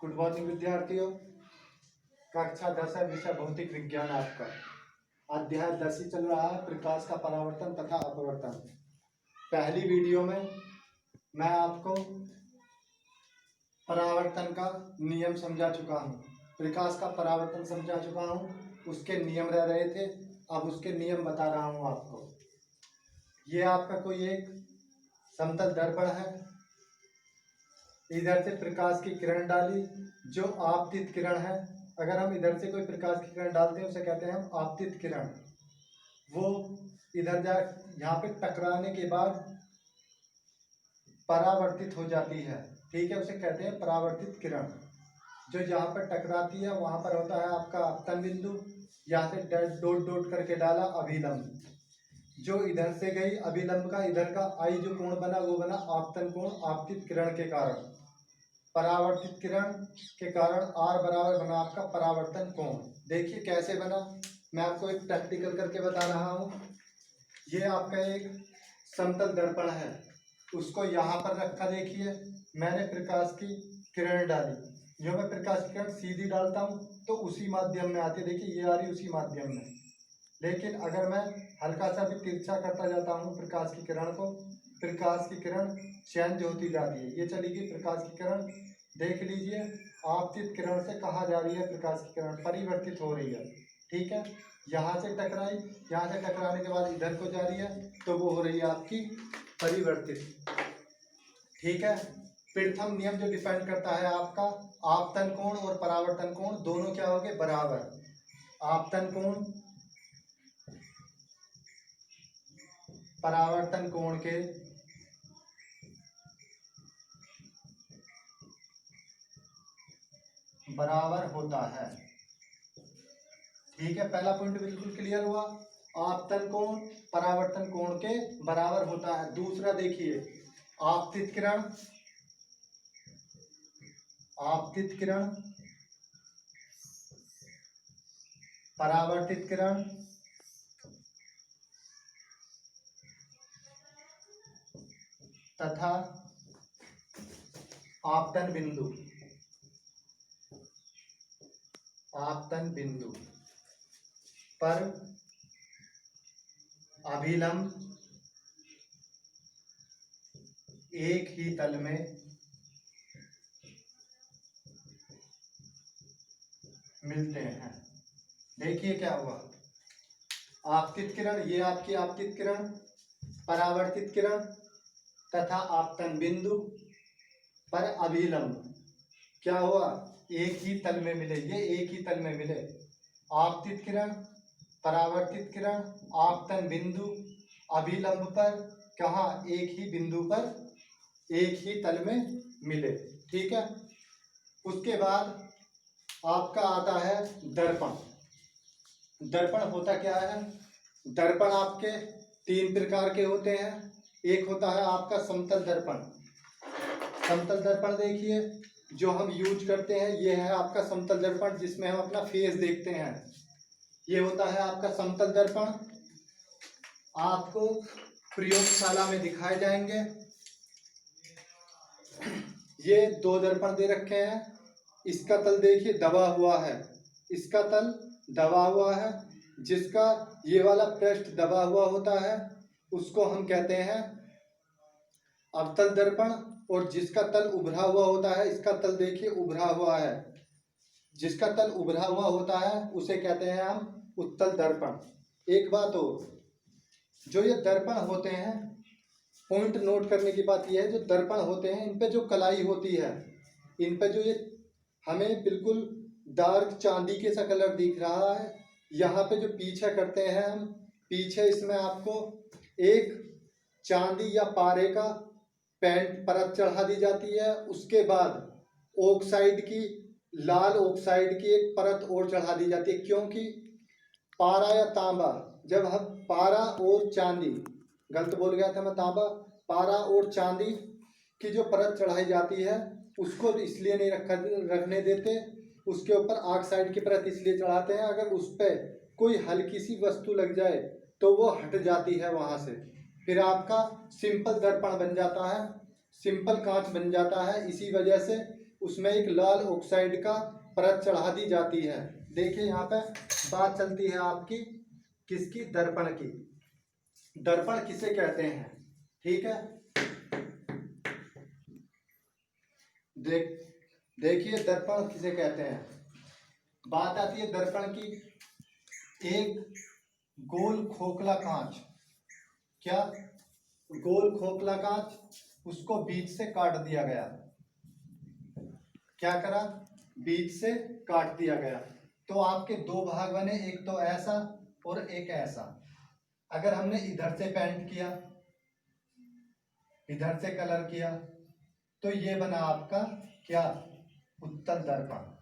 Good morning विद्यार्थियों। कक्षा 10 है, विषय भौतिक विज्ञान। आपका अध्याय 10 ही चल रहा है, प्रकाश का परावर्तन तथा अपवर्तन। पहली वीडियो में मैं आपको परावर्तन का नियम समझा चुका हूँ, प्रकाश का परावर्तन समझा चुका हूँ, उसके नियम रह रहे थे। अब उसके नियम बता रहा हूँ आपको। ये आपका कोई एक समतल दर्पण है, इधर से प्रकाश की किरण डाली जो आपतित किरण है। अगर हम इधर से कोई प्रकाश की किरण डालते हैं उसे कहते हैं हम आपतित किरण। वो इधर जा यहाँ पे टकराने के बाद परावर्तित हो जाती है, ठीक है, उसे कहते हैं परावर्तित किरण। जो यहाँ पर टकराती है वहां पर होता है आपका आपतन बिंदु, यहाँ से डॉट डॉट करके डाला अभिलंब। जो इधर से गई अभिलंब का इधर का आई जो कोण बना वो बना आपतन कोण, आपतित किरण के कारण। परावर्तित किरण के कारण आर बराबर बना आपका परावर्तन कोण। देखिए कैसे बना, मैं आपको एक प्रैक्टिकल करके बता रहा हूँ। ये आपका एक समतल दर्पण है, उसको यहाँ पर रखा। देखिए मैंने प्रकाश की किरण डाली, जो मैं प्रकाश की किरण सीधी डालता हूँ तो उसी माध्यम में आती है। देखिए ये आ रही उसी माध्यम में, लेकिन अगर मैं हल्का सा भी तिरछा करता जाता हूँ प्रकाश की किरण को, प्रकाश की किरण चेंज होती जाती है। ये चली गई प्रकाश की किरण, देख लीजिए आपतित किरण से कहाँ जा रही है प्रकाश की किरण, परिवर्तित हो रही है, ठीक है। यहाँ से टकराई, यहाँ से टकराने के बाद इधर को जा रही है तो वो हो रही है आपकी परिवर्तित, ठीक है। प्रथम नियम जो डिफाइन करता है आपका आपतन कोण और परावर्तन कोण दोनों क्या होंगे, बराबर। आपतन कोण परावर्तन कोण के बराबर होता है, ठीक है। पहला पॉइंट बिल्कुल क्लियर हुआ, आपतन कोण परावर्तन कोण के बराबर होता है। दूसरा देखिए आपतित किरण, आपतित किरण परावर्तित किरण तथा आपतन बिंदु, आपतन बिंदु पर अभिलंब एक ही तल में मिलते हैं। देखिए क्या हुआ, आपतित किरण, ये आपकी आपतित किरण, परावर्तित किरण तथा आपतन बिंदु पर अभिलंब क्या हुआ, एक ही तल में मिले। ये एक ही तल में मिले, आपतित किरण, परावर्तित किरण, आपतन बिंदु अभिलंब पर कहाँ, एक ही बिंदु पर एक ही तल में मिले, ठीक है। उसके बाद आपका आता है दर्पण। दर्पण होता क्या है, दर्पण आपके तीन प्रकार के होते हैं। एक होता है आपका समतल दर्पण। समतल दर्पण देखिए जो हम यूज करते हैं, ये है आपका समतल दर्पण जिसमें हम अपना फेस देखते हैं। ये होता है आपका समतल दर्पण, आपको प्रयोगशाला में दिखाए जाएंगे। ये दो दर्पण दे रखे हैं, इसका तल देखिए दबा हुआ है, इसका तल दबा हुआ है। जिसका ये वाला पृष्ठ दबा हुआ होता है उसको हम कहते हैं अवतल दर्पण, और जिसका तल उभरा हुआ होता है, इसका तल देखिए उभरा हुआ है, जिसका तल उभरा हुआ होता है उसे कहते हैं हम उत्तल दर्पण। एक बात और, जो ये दर्पण होते हैं, पॉइंट नोट करने की बात यह है, जो दर्पण होते हैं इन पे जो कलाई होती है, इन पे जो ये हमें बिल्कुल डार्क चांदी के सा कलर दिख रहा है, यहाँ पे जो पीछे करते हैं हम, पीछे इसमें आपको एक चांदी या पारे का पेंट परत चढ़ा दी जाती है। उसके बाद ऑक्साइड की, लाल ऑक्साइड की एक परत और चढ़ा दी जाती है, क्योंकि पारा या तांबा, जब हम पारा और चांदी, गलत बोल गया था मैं, तांबा, पारा और चांदी की जो परत चढ़ाई जाती है उसको इसलिए नहीं रखने देते, उसके ऊपर ऑक्साइड की परत इसलिए चढ़ाते हैं, अगर उस पर कोई हल्की सी वस्तु लग जाए तो वो हट जाती है वहां से, फिर आपका सिंपल दर्पण बन जाता है, सिंपल कांच बन जाता है। इसी वजह से उसमें एक लाल ऑक्साइड का परत चढ़ा दी जाती है। देखिए यहाँ पे बात चलती है आपकी किसकी, दर्पण की। दर्पण किसे कहते हैं, ठीक है। देखिए दर्पण किसे कहते हैं। बात आती है दर्पण की, एक गोल खोखला कांच, क्या, गोल खोखला कांच, उसको बीच से काट दिया गया। क्या करा, बीच से काट दिया गया। तो आपके दो भाग बने, एक तो ऐसा और एक ऐसा। अगर हमने इधर से पेंट किया, इधर से कलर किया, तो ये बना आपका क्या, उत्तल दर्पण।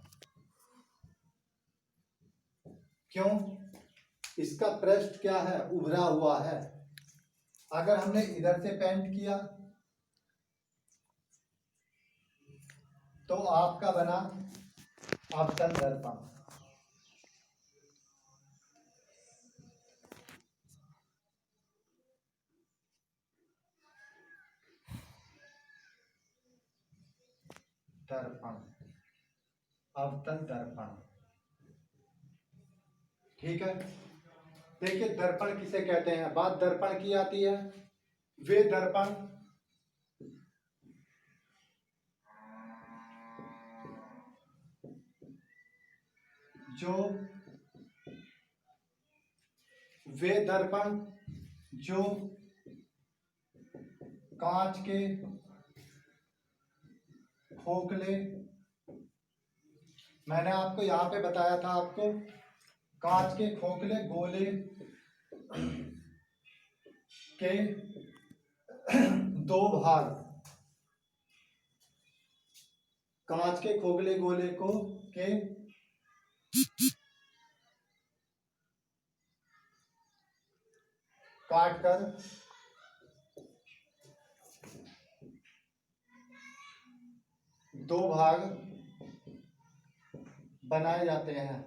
क्यों, इसका पृष्ठ क्या है, उभरा हुआ है। अगर हमने इधर से पेंट किया तो आपका बना अवतल दर्पण। दर्पण, अवतल दर्पण, ठीक है। देखिए दर्पण किसे कहते हैं, बात दर्पण की आती है। वे दर्पण जो कांच के खोखले, मैंने आपको यहाँ पे बताया था, आपको कांच के खोखले गोले के दो भाग, कांच के खोखले गोले को के काट कर दो भाग बनाए जाते हैं।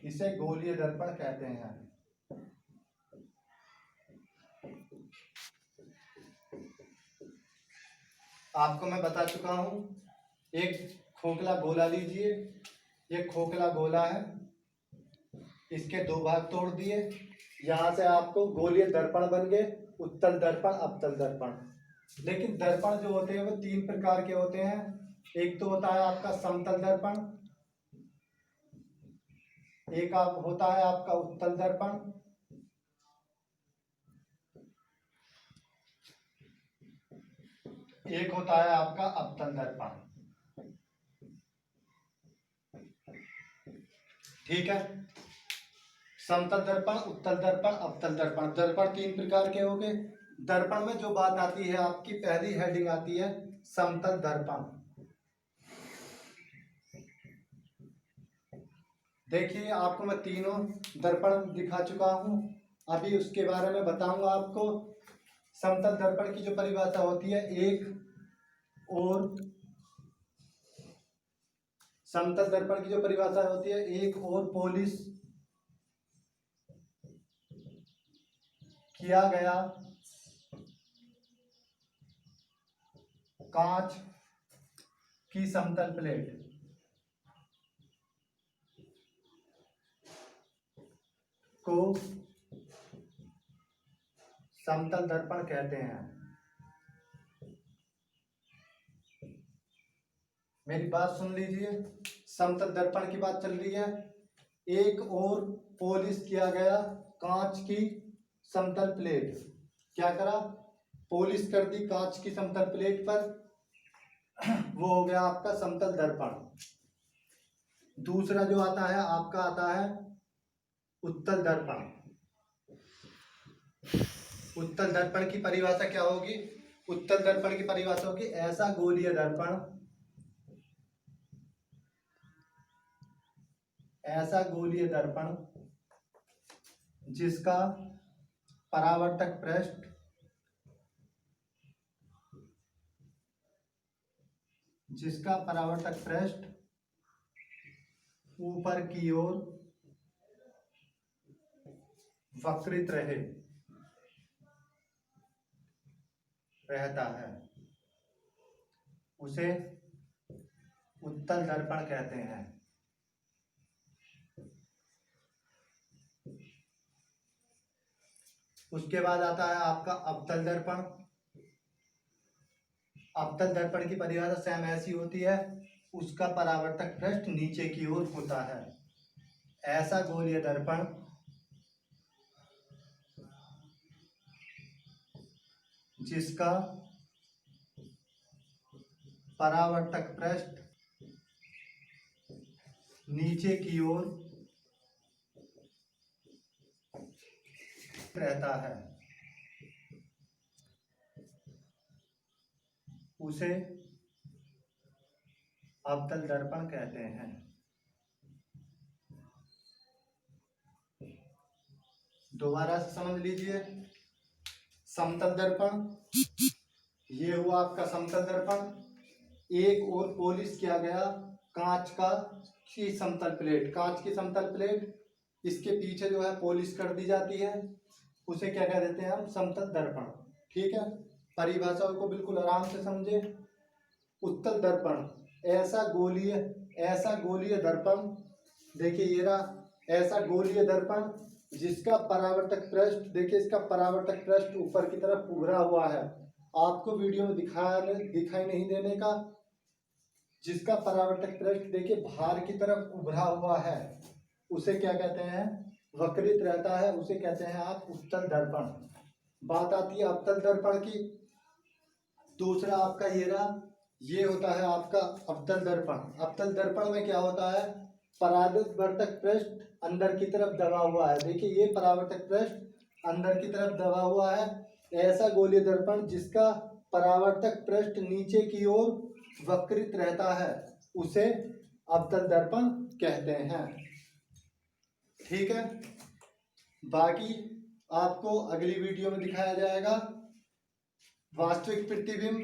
इसे गोलीय दर्पण कहते हैं। आपको मैं बता चुका हूं, एक खोखला गोला लीजिए, ये खोखला गोला है, इसके दो भाग तोड़ दिए, यहां से आपको गोलीय दर्पण बन गए, उत्तल दर्पण, अवतल दर्पण। लेकिन दर्पण जो होते हैं वो तीन प्रकार के होते हैं। एक तो होता है आपका समतल दर्पण, एक होता है आपका उत्तल दर्पण, एक होता है आपका अवतल दर्पण, ठीक है। समतल दर्पण, उत्तल दर्पण, अवतल दर्पण। दर्पण तीन प्रकार के हो गए। दर्पण में जो बात आती है आपकी, पहली हेडिंग आती है समतल दर्पण। देखिए आपको मैं तीनों दर्पण दिखा चुका हूं, अभी उसके बारे में बताऊंगा आपको। समतल दर्पण की जो परिभाषा होती है, एक और, समतल दर्पण की जो परिभाषा होती है, एक और पॉलिश किया गया कांच की समतल प्लेट को समतल दर्पण कहते हैं। मेरी बात सुन लीजिए, समतल दर्पण की बात चल रही है। एक और पॉलिश किया गया कांच की समतल प्लेट, क्या करा, पॉलिश कर दी कांच की समतल प्लेट पर, वो हो गया आपका समतल दर्पण। दूसरा जो आता है आपका आता है उत्तल दर्पण। उत्तल दर्पण की परिभाषा क्या होगी, उत्तल दर्पण की परिभाषा होगी ऐसा गोलीय दर्पण, ऐसा गोलीय दर्पण जिसका परावर्तक पृष्ठ ऊपर की ओर वक्रित रहे। रहता है उसे उत्तल दर्पण कहते हैं। उसके बाद आता है आपका अवतल दर्पण। अवतल दर्पण की परिभाषा सेम ऐसी होती है, उसका परावर्तक पृष्ठ नीचे की ओर होता है। ऐसा गोलीय दर्पण जिसका परावर्तक पृष्ठ नीचे की ओर रहता है उसे अवतल दर्पण कहते हैं। दोबारा से समझ लीजिए। समतल दर्पण, ये हुआ आपका समतल दर्पण। एक और पॉलिश किया गया कांच की समतल प्लेट, कांच की समतल प्लेट, इसके पीछे जो है पॉलिश कर दी जाती है, उसे क्या कह देते हैं हम? समतल दर्पण। ठीक है, परिभाषाओं को बिल्कुल आराम से समझे। उत्तल दर्पण ऐसा गोलीय दर्पण, देखिए ये रहा ऐसा गोलीय दर्पण जिसका परावर्तक पृष्ठ, देखिए इसका परावर्तक पृष्ठ ऊपर की तरफ उभरा हुआ है। आपको वीडियो में दिखाई नहीं देने का, जिसका परावर्तक पृष्ठ देखिए बाहर की तरफ उभरा हुआ है, उसे क्या कहते हैं? वक्रित रहता है, उसे कहते हैं आप उत्तल दर्पण। बात आती है अवतल दर्पण की। दूसरा आपका ये रहा, ये होता है आपका अवतल दर्पण। अवतल दर्पण में क्या होता है? परावर्तक पृष्ठ अंदर की तरफ दबा हुआ है। देखिए ये परावर्तक पृष्ठ अंदर की तरफ दबा हुआ है। ऐसा गोलीय दर्पण जिसका परावर्तक पृष्ठ नीचे की ओर वक्रित रहता है, उसे अवतल दर्पण कहते हैं। ठीक है, बाकी आपको अगली वीडियो में दिखाया जाएगा वास्तविक प्रतिबिंब